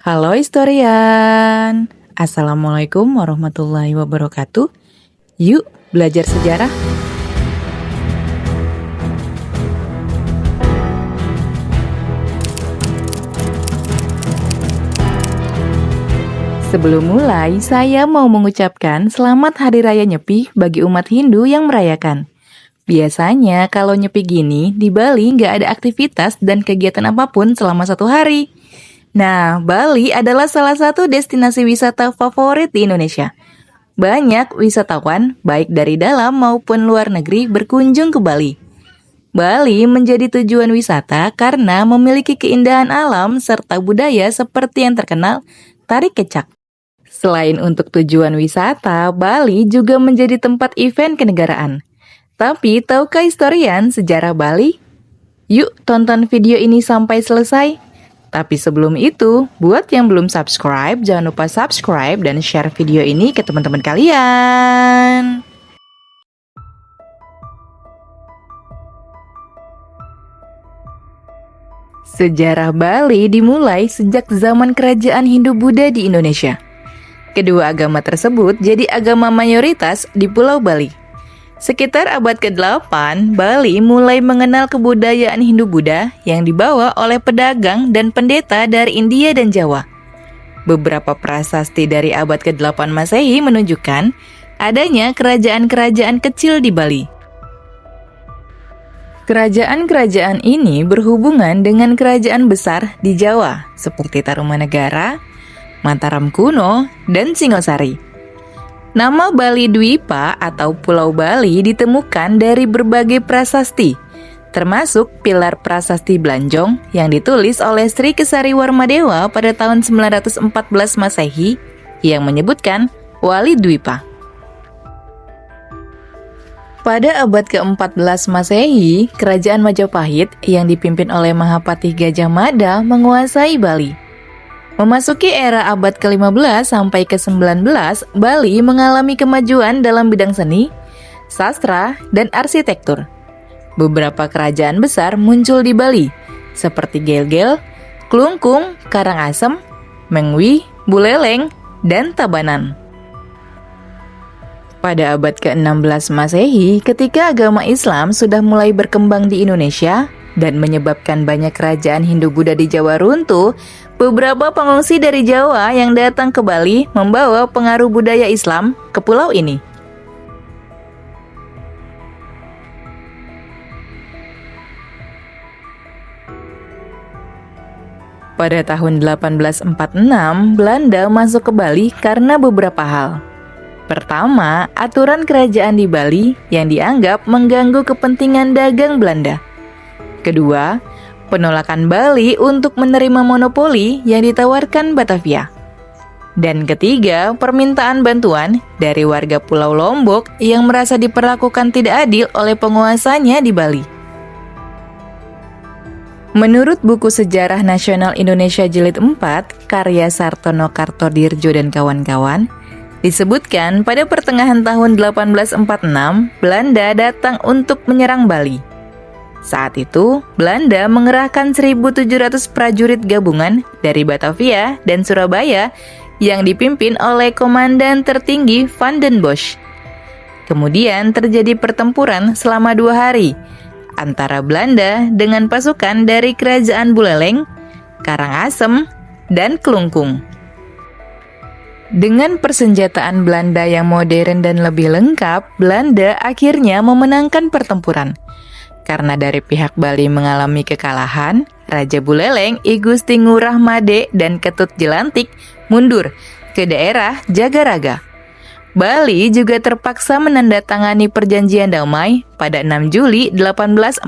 Halo historian, Assalamualaikum warahmatullahi wabarakatuh. Yuk belajar sejarah. Sebelum mulai, saya mau mengucapkan Selamat Hari Raya Nyepi bagi umat Hindu yang merayakan. Biasanya kalau Nyepi gini, di Bali nggak ada aktivitas dan kegiatan apapun selama 1 hari. Nah, Bali adalah salah satu destinasi wisata favorit di Indonesia. Banyak wisatawan, baik dari dalam maupun luar negeri, berkunjung ke Bali. Bali menjadi tujuan wisata karena memiliki keindahan alam serta budaya seperti yang terkenal Tari Kecak. Selain untuk tujuan wisata, Bali juga menjadi tempat event kenegaraan. Tapi, tahukah historian sejarah Bali? Yuk tonton video ini sampai selesai. Tapi sebelum itu, buat yang belum subscribe, jangan lupa subscribe dan share video ini ke teman-teman kalian. Sejarah Bali dimulai sejak zaman kerajaan Hindu-Buddha di Indonesia. Kedua agama tersebut jadi agama mayoritas di Pulau Bali. Sekitar abad ke-8, Bali mulai mengenal kebudayaan Hindu-Buddha yang dibawa oleh pedagang dan pendeta dari India dan Jawa. Beberapa prasasti dari abad ke-8 Masehi menunjukkan adanya kerajaan-kerajaan kecil di Bali. Kerajaan-kerajaan ini berhubungan dengan kerajaan besar di Jawa, seperti Tarumanegara, Mataram kuno, dan Singosari. Nama Bali Dwipa atau Pulau Bali ditemukan dari berbagai prasasti, termasuk pilar prasasti Blanjong yang ditulis oleh Sri Kesari Warmadewa pada tahun 914 Masehi yang menyebutkan Wali Dwipa. Pada abad ke-14 Masehi, Kerajaan Majapahit yang dipimpin oleh Mahapatih Gajah Mada menguasai Bali. Memasuki era abad ke-15 sampai ke-19, Bali mengalami kemajuan dalam bidang seni, sastra, dan arsitektur. Beberapa kerajaan besar muncul di Bali, seperti Gelgel, Klungkung, Karangasem, Mengwi, Buleleng, dan Tabanan. Pada abad ke-16 Masehi, ketika agama Islam sudah mulai berkembang di Indonesia dan menyebabkan banyak kerajaan Hindu-Buddha di Jawa runtuh, beberapa pengungsi dari Jawa yang datang ke Bali membawa pengaruh budaya Islam ke pulau ini. Pada tahun 1846, Belanda masuk ke Bali karena beberapa hal. Pertama, aturan kerajaan di Bali yang dianggap mengganggu kepentingan dagang Belanda. Kedua, penolakan Bali untuk menerima monopoli yang ditawarkan Batavia. Dan ketiga, permintaan bantuan dari warga Pulau Lombok yang merasa diperlakukan tidak adil oleh penguasanya di Bali. Menurut buku Sejarah Nasional Indonesia Jilid 4, karya Sartono Kartodirjo dan kawan-kawan, disebutkan pada pertengahan tahun 1846, Belanda datang untuk menyerang Bali. Saat itu, Belanda mengerahkan 1.700 prajurit gabungan dari Batavia dan Surabaya yang dipimpin oleh Komandan Tertinggi Van den Bosch. Kemudian terjadi pertempuran selama 2 hari antara Belanda dengan pasukan dari Kerajaan Buleleng, Karangasem, dan Klungkung. Dengan persenjataan Belanda yang modern dan lebih lengkap, Belanda akhirnya memenangkan pertempuran. Karena dari pihak Bali mengalami kekalahan, Raja Buleleng, I Gusti Ngurah Made, dan Ketut Jelantik mundur ke daerah Jagaraga. Bali juga terpaksa menandatangani perjanjian damai pada 6 Juli 1846.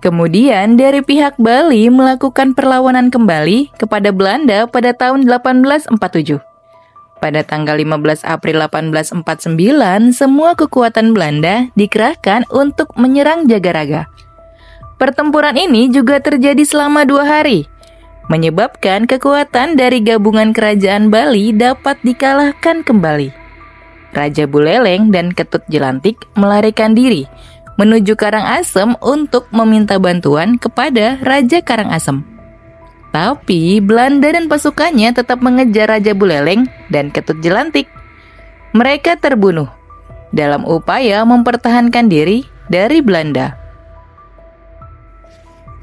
Kemudian dari pihak Bali melakukan perlawanan kembali kepada Belanda pada tahun 1847. Pada tanggal 15 April 1849, semua kekuatan Belanda dikerahkan untuk menyerang Jagaraga. Pertempuran ini juga terjadi selama 2 hari, menyebabkan kekuatan dari gabungan kerajaan Bali dapat dikalahkan kembali. Raja Buleleng dan Ketut Jelantik melarikan diri menuju Karangasem untuk meminta bantuan kepada Raja Karangasem. Tapi Belanda dan pasukannya tetap mengejar Raja Buleleng dan Ketut Jelantik. Mereka terbunuh dalam upaya mempertahankan diri dari Belanda.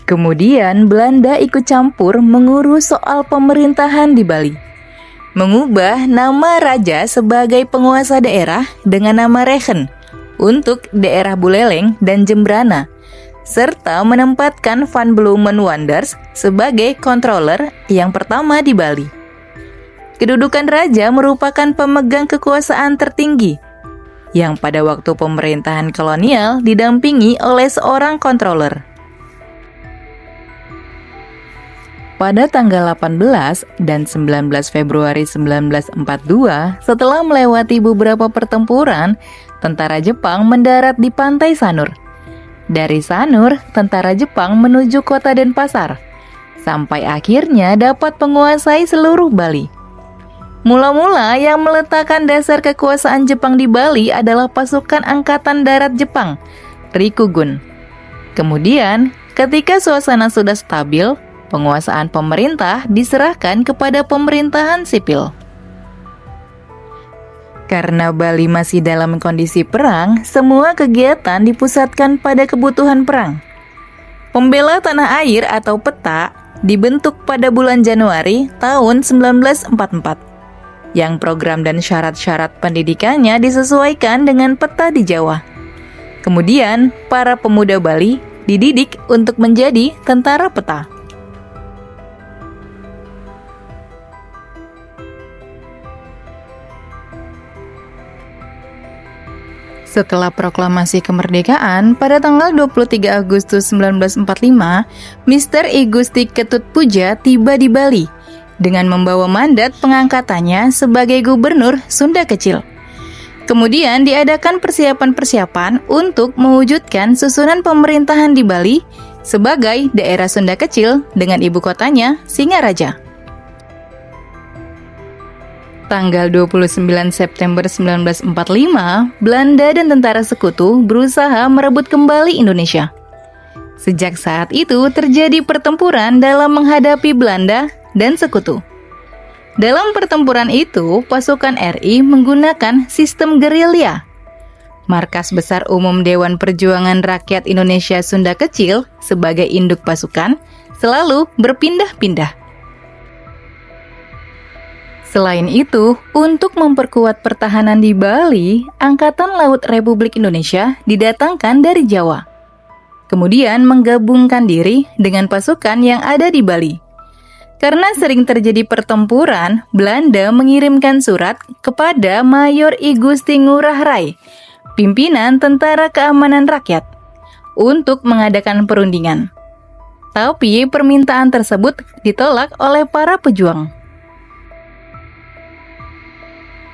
Kemudian Belanda ikut campur mengurus soal pemerintahan di Bali. Mengubah nama raja sebagai penguasa daerah dengan nama Regen untuk daerah Buleleng dan Jembrana, serta menempatkan Van Bloemen Wanders sebagai controller yang pertama di Bali. Kedudukan raja merupakan pemegang kekuasaan tertinggi, yang pada waktu pemerintahan kolonial didampingi oleh seorang controller. Pada tanggal 18 dan 19 Februari 1942, setelah melewati beberapa pertempuran, tentara Jepang mendarat di pantai Sanur. Dari Sanur, tentara Jepang menuju kota Denpasar, sampai akhirnya dapat menguasai seluruh Bali. Mula-mula yang meletakkan dasar kekuasaan Jepang di Bali adalah pasukan Angkatan Darat Jepang, Rikugun. Kemudian, ketika suasana sudah stabil, penguasaan pemerintah diserahkan kepada pemerintahan sipil. Karena Bali masih dalam kondisi perang, semua kegiatan dipusatkan pada kebutuhan perang. Pembela Tanah Air atau PETA dibentuk pada bulan Januari tahun 1944. Yang program dan syarat-syarat pendidikannya disesuaikan dengan peta di Jawa. Kemudian, para pemuda Bali dididik untuk menjadi tentara peta. Setelah proklamasi kemerdekaan, pada tanggal 23 Agustus 1945, Mr. I Gusti Ketut Puja tiba di Bali dengan membawa mandat pengangkatannya sebagai gubernur Sunda Kecil. Kemudian diadakan persiapan-persiapan untuk mewujudkan susunan pemerintahan di Bali sebagai daerah Sunda Kecil dengan ibu kotanya Singaraja. Tanggal 29 September 1945, Belanda dan tentara sekutu berusaha merebut kembali Indonesia. Sejak saat itu terjadi pertempuran dalam menghadapi Belanda dan sekutu. Dalam pertempuran itu, pasukan RI menggunakan sistem gerilya. Markas Besar Umum Dewan Perjuangan Rakyat Indonesia Sunda Kecil sebagai induk pasukan selalu berpindah-pindah. Selain itu, untuk memperkuat pertahanan di Bali, Angkatan Laut Republik Indonesia didatangkan dari Jawa. Kemudian menggabungkan diri dengan pasukan yang ada di Bali. Karena sering terjadi pertempuran, Belanda mengirimkan surat kepada Mayor I Gusti Ngurah Rai, pimpinan Tentara Keamanan Rakyat, untuk mengadakan perundingan. Tapi permintaan tersebut ditolak oleh para pejuang.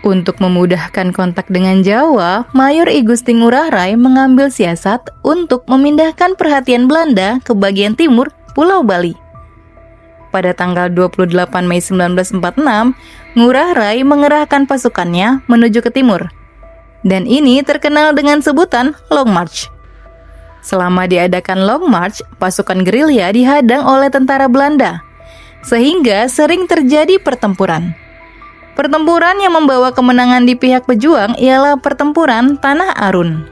Untuk memudahkan kontak dengan Jawa, Mayor I Gusti Ngurah Rai mengambil siasat untuk memindahkan perhatian Belanda ke bagian timur Pulau Bali. Pada tanggal 28 Mei 1946, Ngurah Rai mengerahkan pasukannya menuju ke timur. Dan ini terkenal dengan sebutan Long March. Selama diadakan Long March, pasukan gerilya dihadang oleh tentara Belanda, sehingga sering terjadi pertempuran. Pertempuran yang membawa kemenangan di pihak pejuang ialah pertempuran Tanah Arun,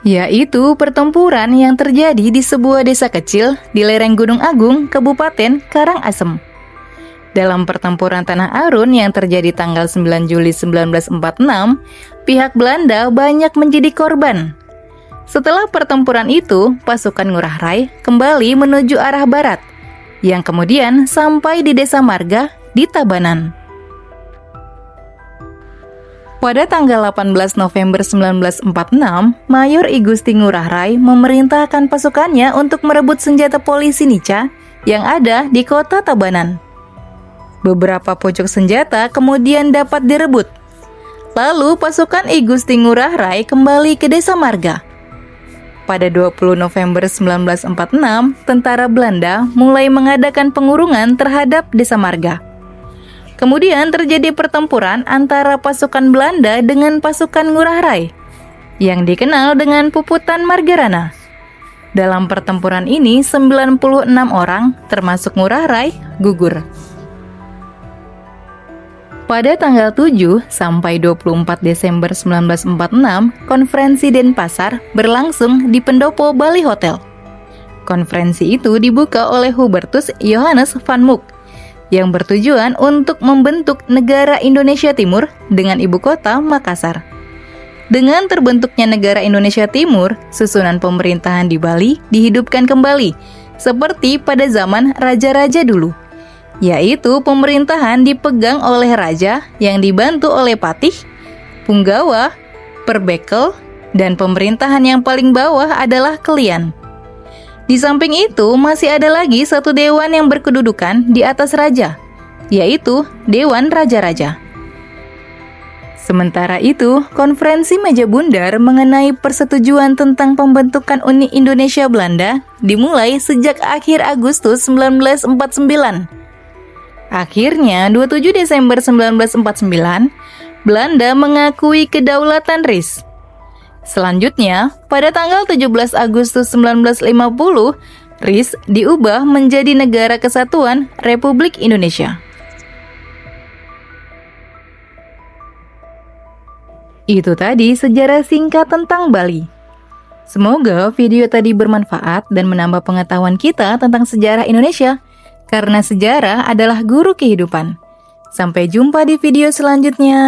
yaitu pertempuran yang terjadi di sebuah desa kecil di lereng Gunung Agung, Kabupaten Karangasem. Dalam pertempuran Tanah Arun yang terjadi tanggal 9 Juli 1946, pihak Belanda banyak menjadi korban. Setelah pertempuran itu, pasukan Ngurah Rai kembali menuju arah barat, yang kemudian sampai di Desa Marga di Tabanan. Pada tanggal 18 November 1946, Mayor I Gusti Ngurah Rai memerintahkan pasukannya untuk merebut senjata polisi Nica yang ada di kota Tabanan. Beberapa pucuk senjata kemudian dapat direbut. Lalu pasukan I Gusti Ngurah Rai kembali ke Desa Marga. Pada 20 November 1946, tentara Belanda mulai mengadakan pengurungan terhadap Desa Marga. Kemudian terjadi pertempuran antara pasukan Belanda dengan pasukan Ngurah Rai, yang dikenal dengan Puputan Margarana. Dalam pertempuran ini, 96 orang, termasuk Ngurah Rai, gugur. Pada tanggal 7 sampai 24 Desember 1946, Konferensi Denpasar berlangsung di Pendopo Bali Hotel. Konferensi itu dibuka oleh Hubertus Johannes van Mook, yang bertujuan untuk membentuk negara Indonesia Timur dengan ibu kota Makassar. Dengan terbentuknya negara Indonesia Timur, susunan pemerintahan di Bali dihidupkan kembali, seperti pada zaman raja-raja dulu, yaitu pemerintahan dipegang oleh raja yang dibantu oleh patih, punggawa, perbekel, dan pemerintahan yang paling bawah adalah kelian. Di samping itu, masih ada lagi satu dewan yang berkedudukan di atas raja, yaitu Dewan Raja-Raja. Sementara itu, Konferensi Meja Bundar mengenai persetujuan tentang pembentukan Uni Indonesia Belanda dimulai sejak akhir Agustus 1949. Akhirnya, 27 Desember 1949, Belanda mengakui kedaulatan RIS. Selanjutnya, pada tanggal 17 Agustus 1950, RIS diubah menjadi Negara Kesatuan Republik Indonesia. Itu tadi sejarah singkat tentang Bali. Semoga video tadi bermanfaat dan menambah pengetahuan kita tentang sejarah Indonesia, karena sejarah adalah guru kehidupan. Sampai jumpa di video selanjutnya.